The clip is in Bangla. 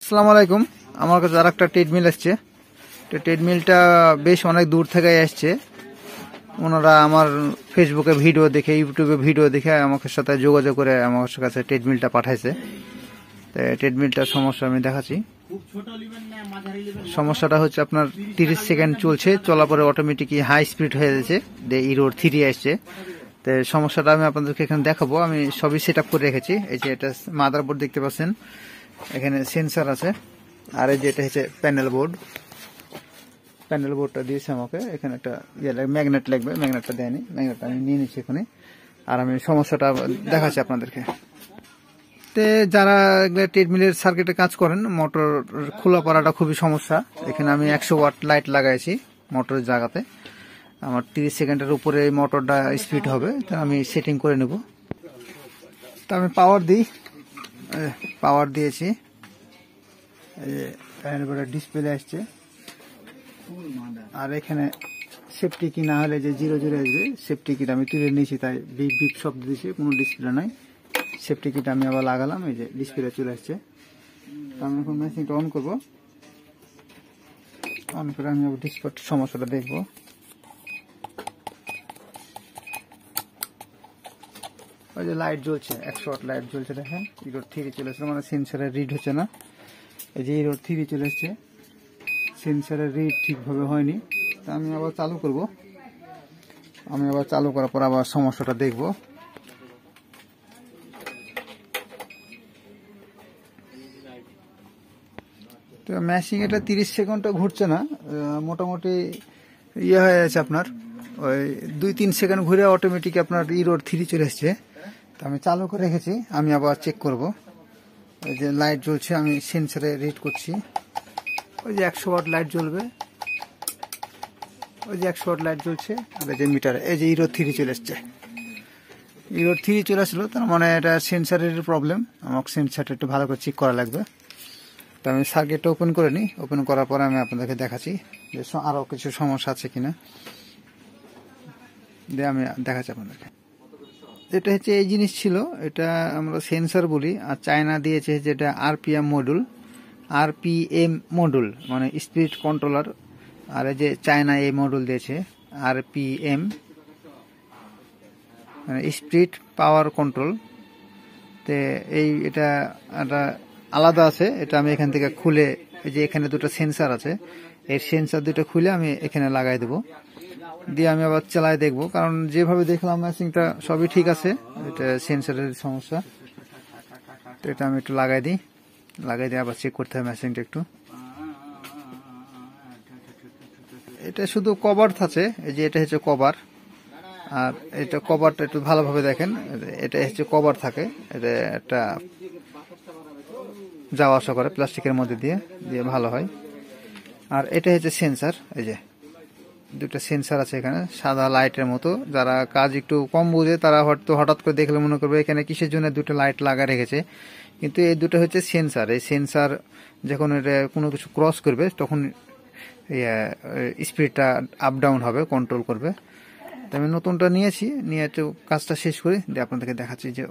আসসালামু আলাইকুম। আমার কাছে আর একটা ট্রেডমিল আসছে। তো ট্রেডমিলটা বেশ অনেক দূর থেকে আসছে। ওনারা আমার ফেসবুকে ভিডিও দেখে, ইউটিউবে ভিডিও দেখে আমার সাথে যোগাযোগ করে আমার কাছে ট্রেডমিলটা পাঠাইছে। তো ট্রেডমিলটার সমস্যা আমি দেখাচ্ছি। সমস্যাটা হচ্ছে আপনার 30 সেকেন্ড চলছে, চলার পরে অটোমেটিকই হাই স্পিড হয়ে যাচ্ছে, ইরোর 3 আসছে। তো সমস্যাটা আমি আপনাদেরকে এখানে দেখাবো। আমি সবই সেট আপ করে রেখেছি। এই যে এটা মাদারবোর্ড দেখতে পাচ্ছেন, এখানে সেন্সর আছে, আর এই যে এটা হচ্ছে প্যানেল বোর্ডটা দিয়েছে আমাকে। এখানে একটা ম্যাগনেট লাগবে, ম্যাগনেটটা দেয়নি, ম্যাগনেটটা আমি নিয়ে নিচ্ছি এখানে। আর আমি সমস্যাটা দেখাচ্ছি আপনাদেরকে। তে যারা ট্রেডমিলের সার্কিটে কাজ করেন, মোটর খোলা পড়াটা খুবই সমস্যা। এখানে আমি 100 ওয়াট লাইট লাগাইছি মোটরের জায়গাতে। আমার 30 সেকেন্ডের উপরে মোটরটা স্পিড হবে, তা আমি সেটিং করে নেব। তা আমি পাওয়ার দিয়েছি। ডিসপ্লে আসছে, আর এখানে সেফটি কি না হলে যে 00 আসবে, সেফটি কিট আমি তুলে নিয়েছি, তাই বিপ বিপ শব্দ দিয়েছি, কোনো ডিসপ্লে নাই। সেফটি কিট আমি আবার লাগালাম, এই যে ডিসপ্লে চলে আসছে। তো আমি এখন মেশিনটা অন করবো। অন করে আমি আবার ডিসপ্লে সমস্যাটা দেখবো। ওই যে লাইট জ্বলছে, 100 ওয়াট লাইট জ্বলছে, দেখেন ইরোড 3 চলে আসছে, মানে সেন্সারের রিড হচ্ছে না। এই যে ইরোড 3 চলে আসছে, সেন্সারের রিড ঠিকভাবে হয়নি। তা আমি আবার চালু করব। আমি আবার চালু করার পর আবার সমস্যাটা দেখব। তো ম্যাশিং এটা 30 সেকেন্ডও ঘুরছে না, মোটামুটি ইয়ে হয়ে যাচ্ছে আপনার, ওই 2-3 সেকেন্ড ঘুরে অটোমেটিক আপনার ইরোড 3 চলে আসছে। তো আমি চালু করে রেখেছি, আমি আবার চেক করব। এই যে লাইট জ্বলছে, আমি সেন্সারে রিড করছি। ওই যে 100 ওয়াট লাইট জ্বলবে, ওই যে 100 ওয়াট লাইট জ্বলছে। আর এই যে মিটার, এই যে ইরোড 3 চলে আসছে, ইরোড 3 চলে আসলো। তার মানে এটা সেন্সারের প্রবলেম। আমাকে সেন্সারটা একটু ভালো করে চেক করা লাগবে। তো আমি সার্কিটটা ওপেন করে নিই। ওপেন করার পরে আমি আপনাদেরকে দেখাচ্ছি যে আরও কিছু সমস্যা আছে কিনা, দিয়ে আমি দেখাচ্ছি আপনাদেরকে। এটা হচ্ছে এই জিনিস ছিল, এটা আমরা সেন্সার বলি, আর চায়না দিয়েছে যেটা আরপিএম মডুল মানে স্পিড কন্ট্রোলার। আর এই যে চায়না এই মডুল দিয়েছে আরপিএম মানে স্পিড পাওয়ার কন্ট্রোল। তে এটা একটা আলাদা আছে। এটা আমি এখান থেকে খুলে, এই যে এখানে দুটো সেন্সার আছে, এই সেন্সার দুটো খুলে আমি এখানে লাগাই দেবো, দিয়ে আমি আবার চালাই দেখবো। কারণ যেভাবে দেখলাম ম্যাচিংটা সবই ঠিক আছে, এটা সেন্সারের সমস্যা। তো এটা আমি একটু লাগাই দিই আবার চেক করতে হবে ম্যাচিংটা একটু। এটা শুধু কভার থাকে, এই যে এটা হচ্ছে কভার, আর এটা কভারটা একটু ভালোভাবে দেখেন, এটা হচ্ছে কভার থাকে, এটা একটা যাওয়া আসা করে প্লাস্টিকের মধ্যে দিয়ে ভালো হয়। আর এটা হচ্ছে সেন্সার, এই যে দুটো সেন্সার আছে এখানে সাদা লাইটের মতো। যারা কাজ একটু কম বোঝে তারা হয়তো হঠাৎ করে দেখলে মনে করবে এখানে কিসের জন্য দুটো লাইট লাগা রেখেছে, কিন্তু এই দুটো হচ্ছে সেন্সার। এই সেন্সার যখন এটা কোনো কিছু ক্রস করবে তখন স্পিডটা আপ ডাউন হবে, কন্ট্রোল করবে। তো আমি নতুনটা নিয়ে একটু কাজটা শেষ করি দিয়ে আপনাদেরকে দেখাচ্ছি যে